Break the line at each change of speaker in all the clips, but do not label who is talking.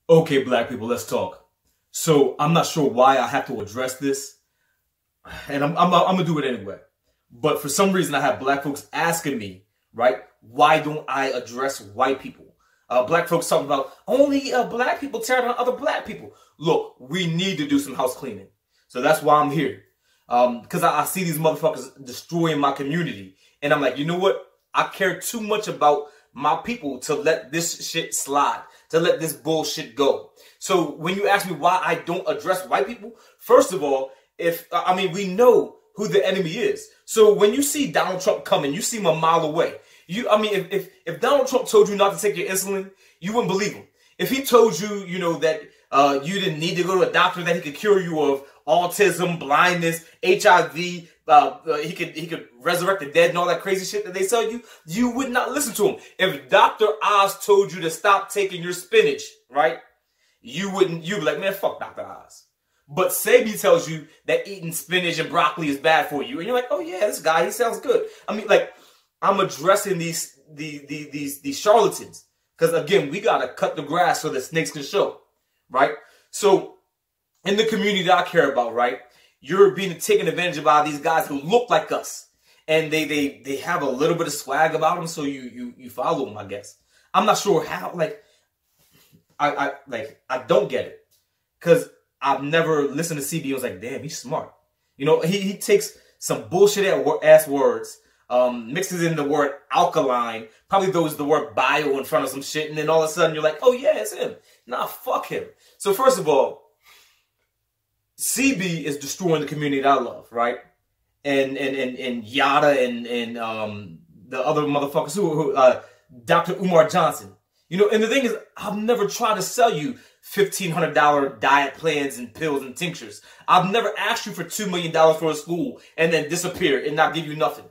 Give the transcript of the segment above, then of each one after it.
Okay, black people, let's talk. So I'm not sure why I have to address this, and I'm gonna do it anyway. But for some reason, I have black folks asking me, right? Why don't I address white people? Black folks talking about only black people tear down other black people. Look, we need to do some house cleaning, so that's why I'm here. Because I see these motherfuckers destroying my community, and I'm like, you know what? I care too much about my people to let this shit slide, to let this bullshit go. So when you ask me why I don't address white people, first of all, we know who the enemy is. So when you see Donald Trump coming, you see him a mile away. If Donald Trump told you not to take your insulin, you wouldn't believe him. If he told you, that you didn't need to go to a doctor, that he could cure you of autism, blindness, HIV, he could resurrect the dead and all that crazy shit that they tell you, you would not listen to him. If Dr. Oz told you to stop taking your spinach, right? You'd be like, man, fuck Dr. Oz. But Sabi tells you that eating spinach and broccoli is bad for you. And you're like, oh yeah, this guy, he sounds good. I'm addressing these charlatans. Because again, we gotta cut the grass so the snakes can show. Right? So in the community that I care about, right, you're being taken advantage of by these guys who look like us. And they have a little bit of swag about them, so you follow them, I guess. I'm not sure how, I don't get it. Because I've never listened to CB and was like, damn, he's smart. He takes some bullshit ass words, mixes in the word alkaline, probably throws the word bio in front of some shit, and then all of a sudden you're like, oh yeah, it's him. Nah, fuck him. So first of all, CB is destroying the community that I love, right? And Yada and the other motherfuckers who Dr. Umar Johnson. And the thing is, I've never tried to sell you $1,500 diet plans and pills and tinctures. I've never asked you for $2 million for a school and then disappear and not give you nothing.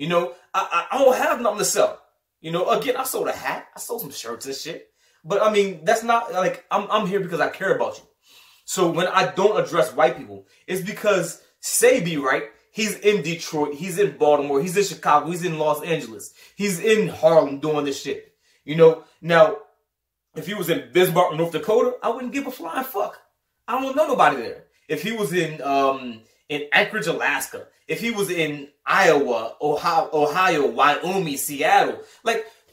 I don't have nothing to sell. Again, I sold a hat. I sold some shirts and shit. But that's not I'm here because I care about you. So when I don't address white people, it's because Sabi, right? He's in Detroit. He's in Baltimore. He's in Chicago. He's in Los Angeles. He's in Harlem doing this shit. Now, if he was in Bismarck, North Dakota, I wouldn't give a flying fuck. I don't know nobody there. If he was in Anchorage, Alaska, if he was in Iowa, Ohio, Wyoming, Seattle,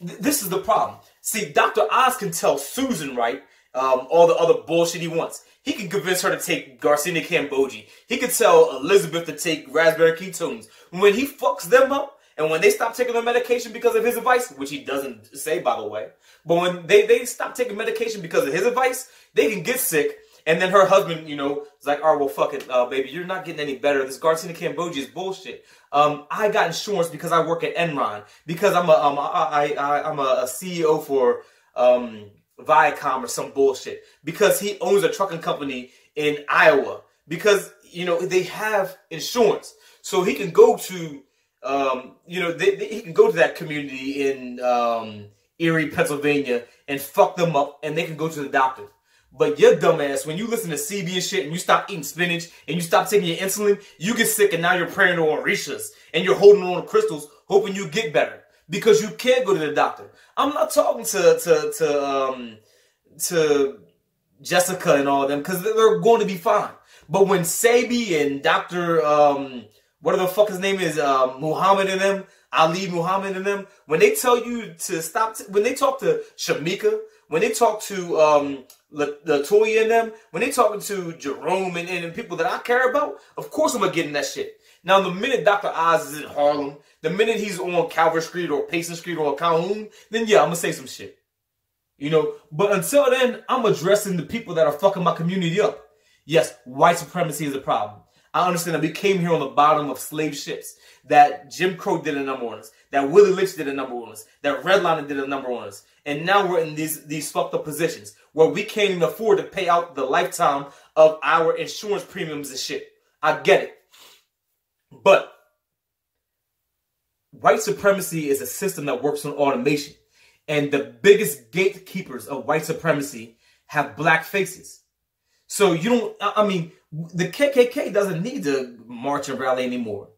this is the problem. See, Dr. Oz can tell Susan, right, all the other bullshit he wants. He can convince her to take Garcinia Cambogia. He could tell Elizabeth to take raspberry ketones. When he fucks them up, and when they stop taking their medication because of his advice, which he doesn't say, by the way, but when they stop taking medication because of his advice, they can get sick. And then her husband, is like, oh, well, fuck it, baby, you're not getting any better. This Garcinia Cambogia is bullshit. I got insurance because I work at Enron, because I'm a CEO for Viacom or some bullshit, because he owns a trucking company in Iowa, because they have insurance, so he can go to he can go to that community in Erie, Pennsylvania, and fuck them up, and they can go to the doctor. But your dumbass, when you listen to CB and shit, and you stop eating spinach, and you stop taking your insulin, you get sick, and now you're praying on Orishas, and you're holding on to crystals, hoping you get better, because you can't go to the doctor. I'm not talking to Jessica and all of them, because they're going to be fine. But when Sabi and Dr. What the fuck his name is, Muhammad and them, Ali Muhammad and them, when they tell you to stop, when they talk to Shamika, when they talk to Latoya and them, when they talking to Jerome and people that I care about, of course I'm gonna get in that shit. Now, the minute Dr. Oz is in Harlem, the minute he's on Calvert Street or Payson Street or Calhoun, then yeah, I'm gonna say some shit. But until then, I'm addressing the people that are fucking my community up. Yes, white supremacy is a problem. I understand that we came here on the bottom of slave ships, that Jim Crow did a number on us, that Willie Lynch did a number on us, that Redlining did a number on us. And now we're in these fucked up positions where we can't even afford to pay out the lifetime of our insurance premiums and shit. I get it. But white supremacy is a system that works on automation. And the biggest gatekeepers of white supremacy have black faces. So the KKK doesn't need to march and rally anymore,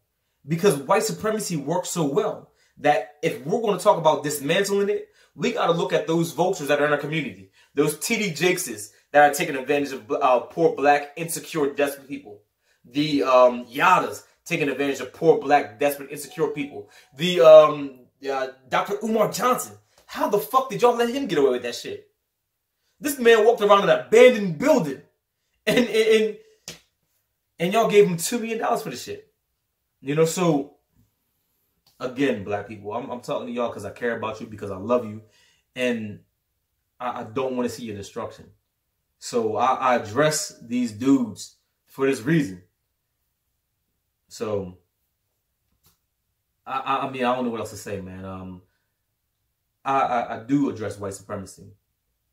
because white supremacy works so well that if we're going to talk about dismantling it, we got to look at those vultures that are in our community. Those TD Jakeses that are taking advantage of poor black, insecure, desperate people. The Yadas taking advantage of poor black, desperate, insecure people. The Dr. Umar Johnson. How the fuck did y'all let him get away with that shit? This man walked around in an abandoned building. And y'all gave him $2 million for this shit. You know, so, again, black people, I'm talking to y'all because I care about you, because I love you. And I don't want to see your destruction. So I address these dudes for this reason. So, I mean, I don't know what else to say, man. I do address white supremacy.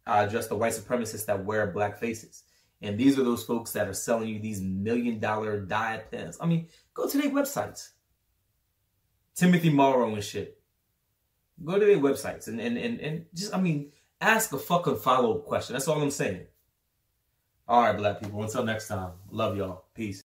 I address the white supremacists that wear black faces. And these are those folks that are selling you these $1 million diet pens. I mean, go to their websites. Timothy Morrow and shit. Go to their websites and just, I mean, ask a fucking follow-up question. That's all I'm saying. All right, black people. Until next time. Love y'all. Peace.